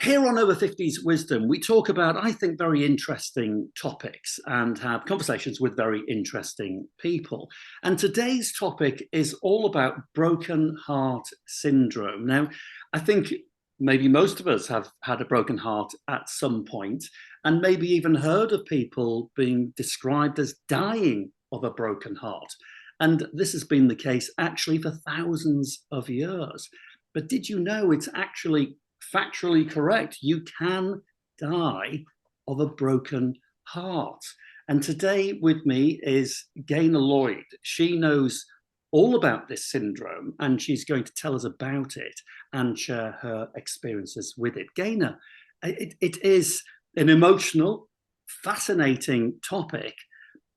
Here on Over 50s Wisdom, we talk about, I think, very interesting topics and have conversations with very interesting people. And today's topic is all about broken heart syndrome. Now, I think maybe most of us have had a broken heart at some point, and maybe even heard of people being described as dying of a broken heart. And this has been the case actually for thousands of years. But did you know it's actually factually correct? You can die of a broken heart. And today with me is Gaynor Lloyd. She knows all about this syndrome and she's going to tell us about it and share her experiences with it. Gaynor, it is an emotional, fascinating topic.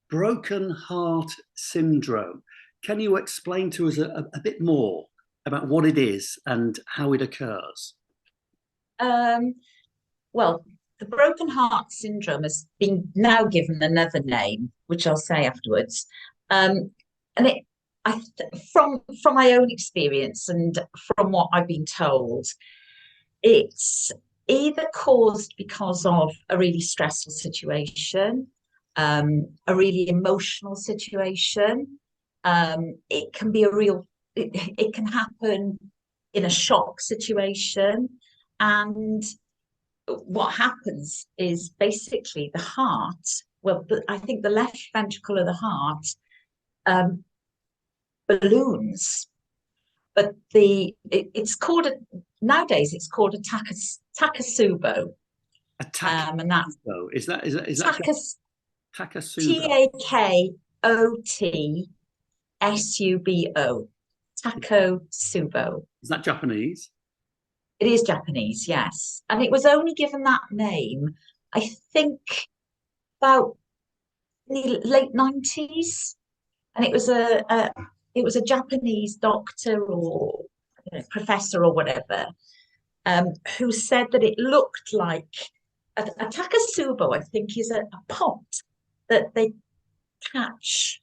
Broken heart syndrome. Can you explain to us a bit more about what it is and how it occurs? Well, the broken heart syndrome has been now given another name, which I'll say afterwards. And from my own experience and from what I've been told, it's either caused because of a really stressful situation, a really emotional situation. It can be it can happen in a shock situation. And what happens is basically the heart, I think the left ventricle of the heart balloons, but it's called nowadays it's called a Takotsubo. A Takotsubo. And that's Is that Takotsubo? Takotsubo. Is that Japanese? It is Japanese, yes. And it was only given that name, I think, about the late 90s. And it was a Japanese doctor or professor or whatever, who said that it looked like a Takotsubo, I think, is a pot that they catch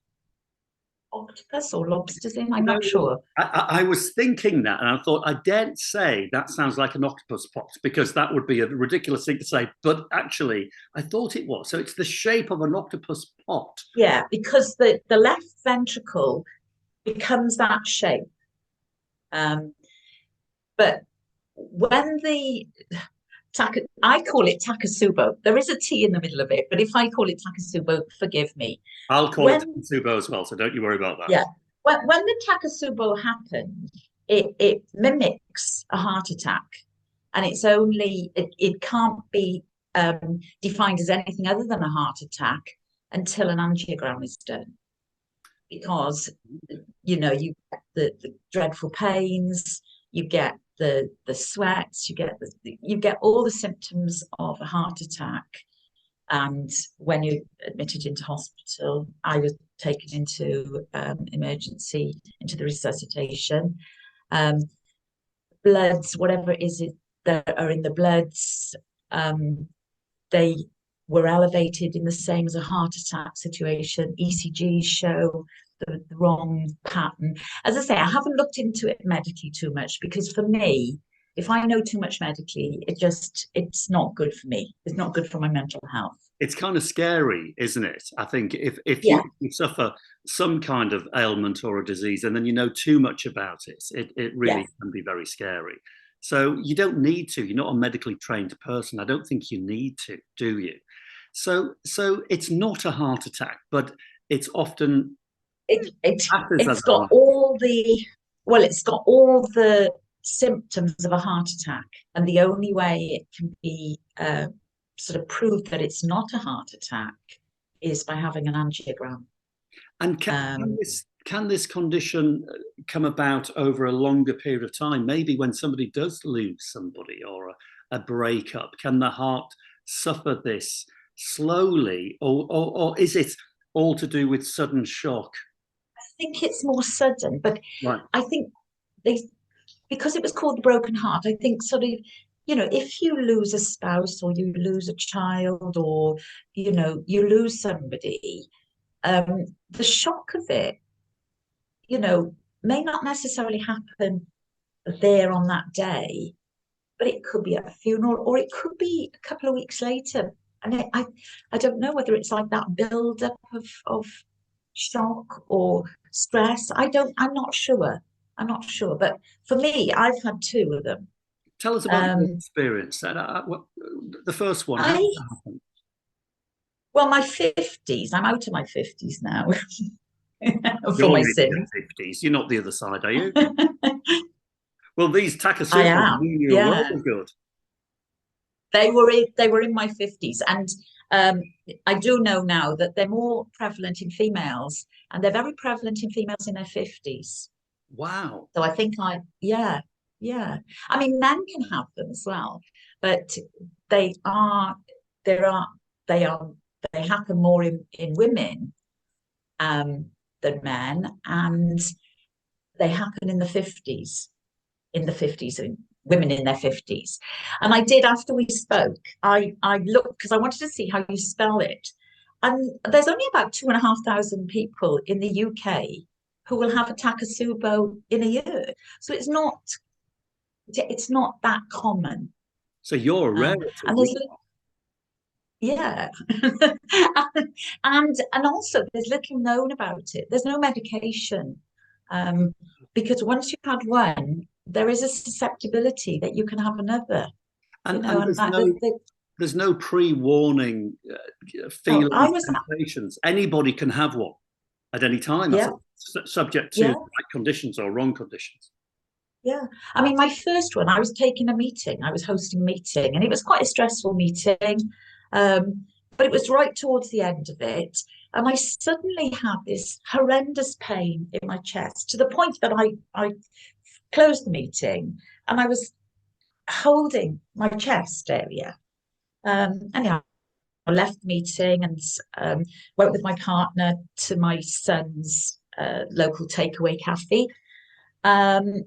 octopus or lobsters in. I'm not sure. I was thinking that, and I thought, I daren't say that sounds like an octopus pot because that would be a ridiculous thing to say. But actually, I thought it was. So it's the shape of an octopus pot. Yeah, because the left ventricle becomes that shape. But when I call it Takotsubo. There is a T in the middle of it, but if I call it Takotsubo, forgive me. I'll call it Takotsubo as well, so don't you worry about that. Yeah. When the Takotsubo happens, it mimics a heart attack, and it can't be defined as anything other than a heart attack until an angiogram is done, because you get the dreadful pains, you get the sweats, you get all the symptoms of a heart attack. And when you're admitted into hospital, I was taken into emergency, into the resuscitation. Bloods, whatever it is that are in the bloods, they were elevated in the same as a heart attack situation. ECGs show the wrong pattern. As I say, I haven't looked into it medically too much, because for me, if I know too much medically, it's not good for me. It's not good for my mental health. It's kind of scary, isn't it? I think if Yeah. you suffer some kind of ailment or a disease and then you know too much about it, it really can be very scary. So you don't need to. You're not a medically trained person. I don't think you need to, do you? So it's not a heart attack, but it's often it's got all the symptoms of a heart attack, and the only way it can be sort of proved that it's not a heart attack is by having an angiogram. And can this condition come about over a longer period of time? Maybe when somebody does lose somebody or a breakup, can the heart suffer this slowly, or is it all to do with sudden shock? I think it's more sudden, but right. I think because it was called the broken heart, I think sort of, if you lose a spouse or you lose a child or, you lose somebody, the shock of it, may not necessarily happen there on that day, but it could be at a funeral, or it could be a couple of weeks later. And I don't know whether it's like that build-up of shock or stress. I'm not sure. I'm not sure. But for me, I've had two of them. Tell us about your experience. The first one, how did that happen? Well, my 50s, I'm out of my 50s now for You're my in sins. your 50s. You're not the other side, are you? Well, these I Takotsubo am, do you a world yeah. of good. They were in my 50s, and I do know now that they're more prevalent in females, and they're very prevalent in females in their 50s. Wow. So I think yeah, yeah. I mean, men can have them as well, but they are, there are, they are, they happen more in women than men, and they happen in the 50s, women in their 50s. And I did, after we spoke, I looked because I wanted to see how you spell it. And there's only about 2,500 people in the UK who will have a Takotsubo in a year. So it's not that common. So you're a And rarity. yeah. and also there's little known about it. There's no medication. Because once you've had one, there is a susceptibility that you can have another. And, And there's no pre-warning oh, feelings, sensations. Anybody can have one at any time, yeah, subject to yeah, the right conditions or wrong conditions. yeah. I mean, my first one, I was taking a meeting. I was hosting a meeting, and it was quite a stressful meeting. But it was right towards the end of it, and I suddenly had this horrendous pain in my chest to the point that I closed the meeting, and I was holding my chest area. Anyhow, I left the meeting and went with my partner to my son's local takeaway cafe. Um,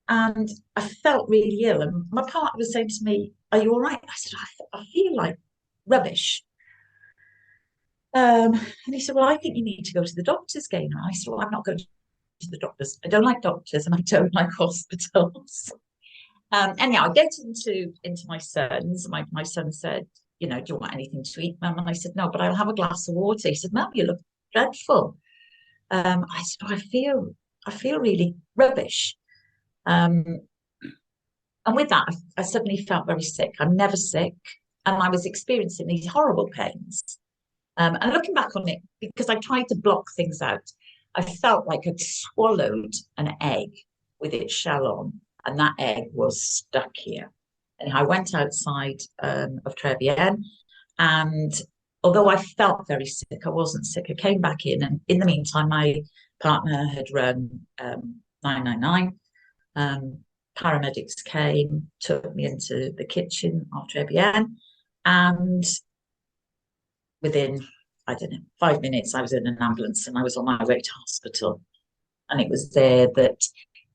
and I felt really ill. And my partner was saying to me, "Are you all right?" I said, I feel like rubbish. And he said, "Well, I think you need to go to the doctors, Gaynor." I said, "Well, I'm not going to the doctors. I don't like doctors and I don't like hospitals." Anyhow, I get into my son's. My son said, "Do you want anything to eat, Mum?" And I said, "No, but I'll have a glass of water." He said, "Mum, you look dreadful." I said, "Oh, I feel really rubbish." Um, and with that, I suddenly felt very sick. I'm never sick, and I was experiencing these horrible pains. And looking back on it, because I tried to block things out, I felt like I'd swallowed an egg with its shell on, and that egg was stuck here. And I went outside of Trevian, and although I felt very sick, I wasn't sick. I came back in, and in the meantime, my partner had run 999. Paramedics came, took me into the kitchen of Trevian, and within, I don't know, 5 minutes, I was in an ambulance and I was on my way to hospital. And it was there that,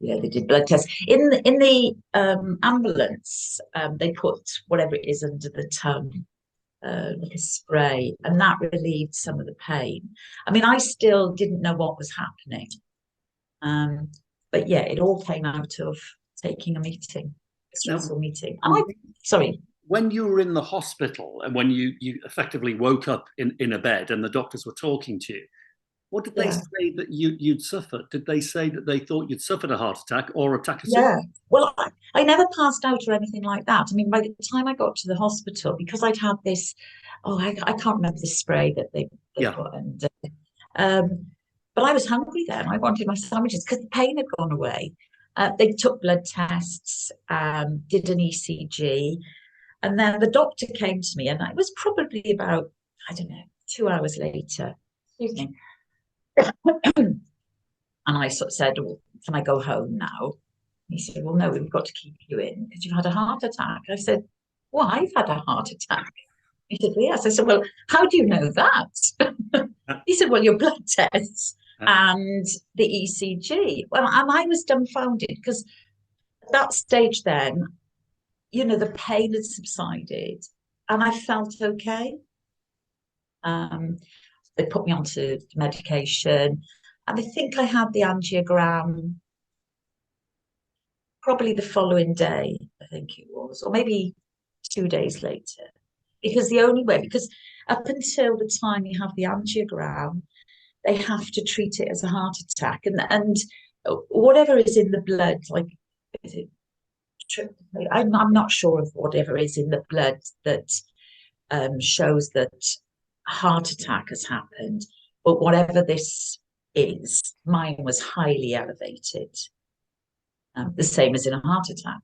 they did blood tests. In the ambulance, they put whatever it is under the tongue, like a spray, and that relieved some of the pain. I mean, I still didn't know what was happening. But yeah, it all came out of taking a meeting, a stressful meeting. Sorry. When you were in the hospital and when you effectively woke up in a bed and the doctors were talking to you, what did they say that you'd suffered? Did they say that they thought you'd suffered a heart attack or a Takotsubo? Yeah. Well, I never passed out or anything like that. I mean, by the time I got to the hospital, because I'd had this, I can't remember the spray that they put, and but I was hungry then. I wanted my sandwiches because the pain had gone away. They took blood tests, did an ECG, and then the doctor came to me, and it was probably about, I don't know, 2 hours later. Excuse me. And I sort of said, "Well, can I go home now?" He said, "Well, no, we've got to keep you in because you've had a heart attack." I said, "Well, I've had a heart attack." He said, "Well, yes." I said, "Well, how do you know that?" He said, "Well, your blood tests and the ECG." Well, and I was dumbfounded because at that stage then, the pain had subsided and I felt okay. They put me onto medication, and I think I had the angiogram probably the following day, I think it was, or maybe 2 days later. Because the only way, because up until the time you have the angiogram, they have to treat it as a heart attack, and whatever is in the blood, like is it? I'm not sure of whatever is in the blood that shows that heart attack has happened, but whatever this is, mine was highly elevated, the same as in a heart attack.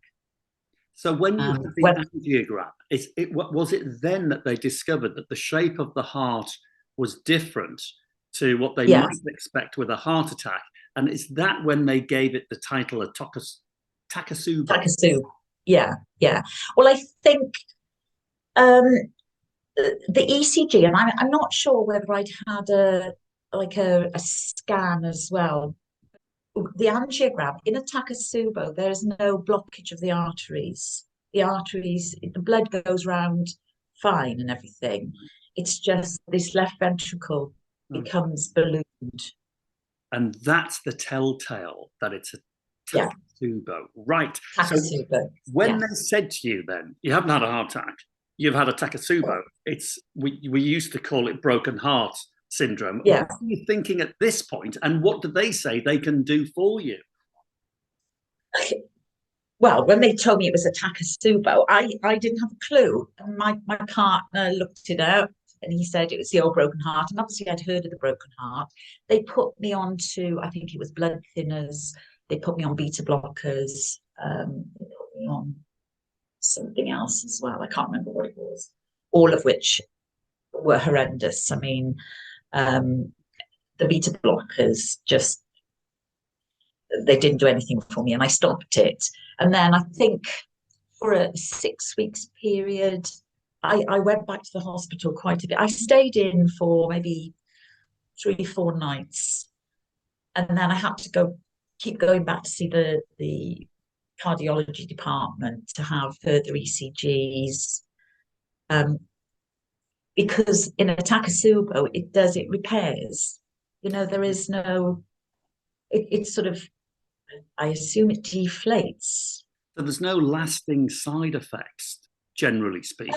So when you had the When, angiogram, was it then that they discovered that the shape of the heart was different to what they yes, might expect with a heart attack? And is that when they gave it the title of Takotsubo? Takotsubo. Yeah, yeah. Well, I think um, the ECG, and I'm not sure whether I'd had a scan as well. The angiogram in a Takotsubo, there's no blockage of the arteries. The blood goes round fine and everything. It's just this left ventricle becomes ballooned. And that's the telltale that it's a Yeah, Takotsubo. Right. So Takotsubo. when Yeah. they said to you then, you haven't had a heart attack, you've had a Takotsubo, we used to call it broken heart syndrome. Yeah. What are you thinking at this point, and what do they say they can do for you? Well, when they told me it was a Takotsubo, I didn't have a clue. And my partner looked it up and he said it was the old broken heart. And obviously I'd heard of the broken heart. They put me on to, I think it was blood thinners. They put me on beta blockers. They put me on something else as well. I can't remember what it was. All of which were horrendous. I mean, the beta blockers just, they didn't do anything for me and I stopped it. And then I think for a 6 weeks period, I went back to the hospital quite a bit. I stayed in for maybe 3-4 nights. And then I had to keep going back to see the cardiology department to have further ECGs. Because in a Takotsubo, it repairs. There is no, it's sort of, I assume it deflates. So there's no lasting side effects, generally speaking,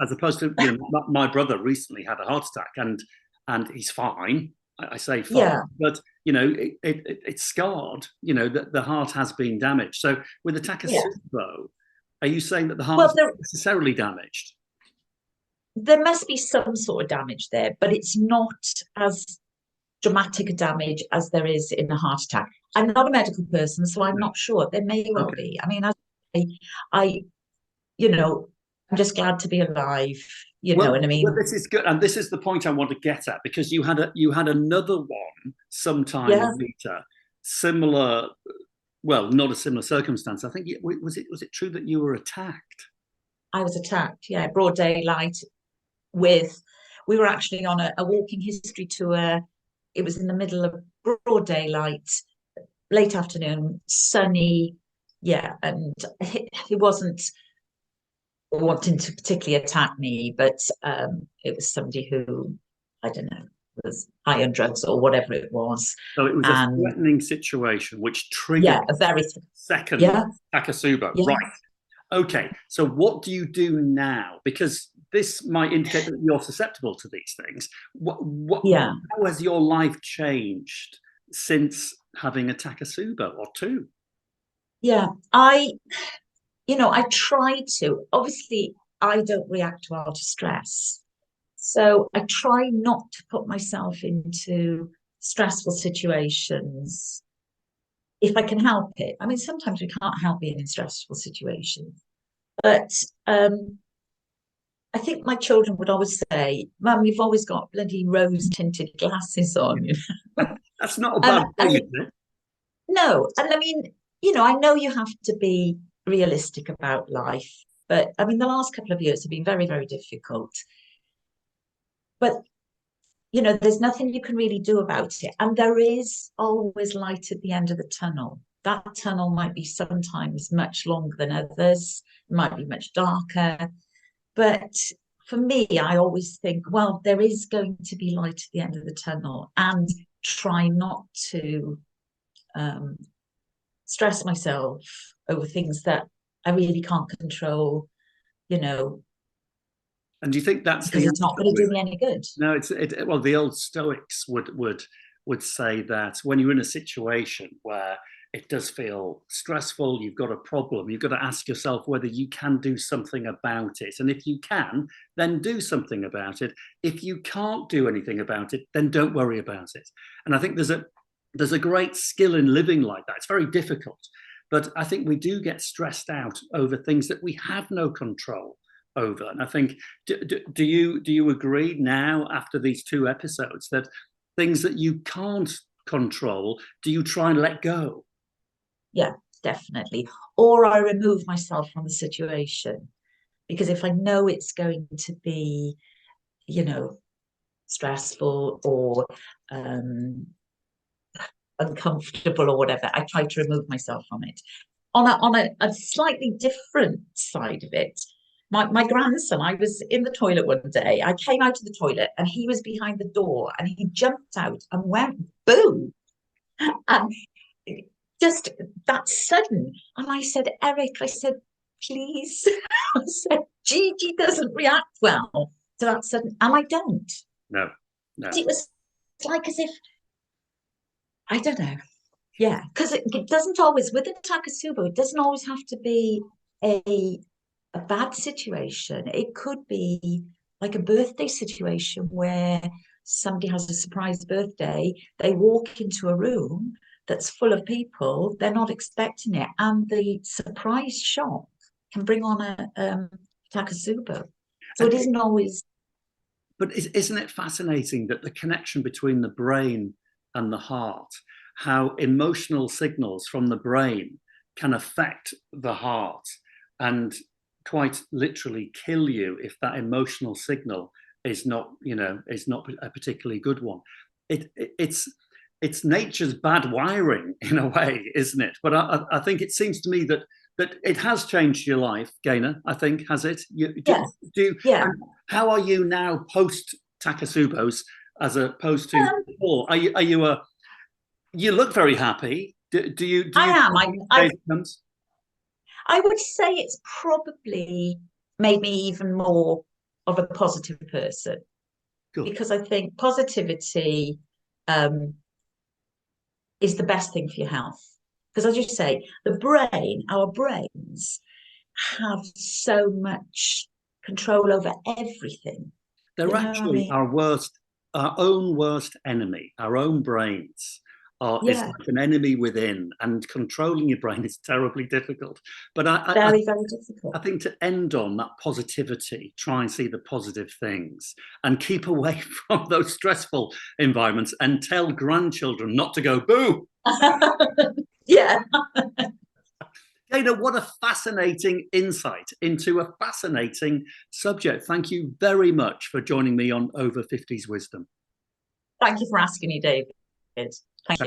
as opposed to my brother recently had a heart attack and he's fine. I say fine, yeah, but it's scarred. The heart has been damaged. So with a Takotsubo, are you saying that the heart is not necessarily damaged? There must be some sort of damage there, but it's not as dramatic a damage as there is in a heart attack. I'm not a medical person, so I'm not sure. There may well be. I mean, I'm just glad to be alive. You know what I mean? Well, this is good, and this is the point I want to get at, because you had another one sometime later, similar. Well, not a similar circumstance. I think was it true that you were attacked? I was attacked. Yeah, broad daylight. We were actually on a walking history tour. It was in the middle of broad daylight, late afternoon, sunny. Yeah, and he wasn't wanting to particularly attack me, but it was somebody who, I don't know, was high on drugs or whatever it was. So it was a threatening situation which triggered a very second Takotsubo. Yeah. Right. Okay. So what do you do now? Because this might indicate that you're susceptible to these things. How has your life changed since having a Takotsubo or two? Yeah, I try to. Obviously, I don't react well to stress. So I try not to put myself into stressful situations if I can help it. I mean, sometimes we can't help being in stressful situations. But I think my children would always say, Mum, you've always got bloody rose-tinted glasses on. That's not a bad thing, is it? No. And I mean, I know you have to be realistic about life. But I mean, the last couple of years have been very, very difficult. But there's nothing you can really do about it. And there is always light at the end of the tunnel. That tunnel might be sometimes much longer than others, it might be much darker. But for me, I always think, well, there is going to be light at the end of the tunnel, and try not to stress myself over things that I really can't control, you know, And do you think that's because the it's not going to do me any good. No, well, the old Stoics would say that when you're in a situation where it does feel stressful, you've got a problem, you've got to ask yourself whether you can do something about it. And if you can, then do something about it. If you can't do anything about it, then don't worry about it. And I think there's a great skill in living like that. It's very difficult, but I think we do get stressed out over things that we have no control over. And I think, do you agree now, after these 2 episodes, that things that you can't control, do you try and let go? Yeah, definitely. Or I remove myself from the situation, because if I know it's going to be, you know, stressful or uncomfortable or whatever, I try to remove myself from it. On a slightly different side of it, my grandson, I was in the toilet one day. I came out of the toilet and he was behind the door and he jumped out and went boo. And just that sudden. And I said, Eric, I said, please. I said, Gigi doesn't react well to that sudden. And I don't. No. It was like as if, I don't know. Yeah, because it doesn't always, with a Takotsubo, it doesn't always have to be a bad situation. It could be like a birthday situation where somebody has a surprise birthday, they walk into a room that's full of people, they're not expecting it, and the surprise shock can bring on a Takotsubo. So it isn't always. But isn't it fascinating that the connection between the brain and the heart, how emotional signals from the brain can affect the heart and quite literally kill you if that emotional signal is not a particularly good one. It's nature's bad wiring in a way, isn't it? But I think it seems to me that it has changed your life, Gaynor. I think, has it? Yeah. How are you now post Takotsubos as opposed to before? You look very happy. Do you? I am. I would say it's probably made me even more of a positive person. Good. Because I think positivity is the best thing for your health. Because as you say, our brains have so much control over everything. They're actually our own worst enemy, our own brains. Is like an enemy within, and controlling your brain is terribly difficult. But very difficult. I think to end on that positivity, try and see the positive things and keep away from those stressful environments and tell grandchildren not to go boo. Yeah. Gaynor, what a fascinating insight into a fascinating subject. Thank you very much for joining me on Over 50s Wisdom. Thank you for asking me, David. Thank you.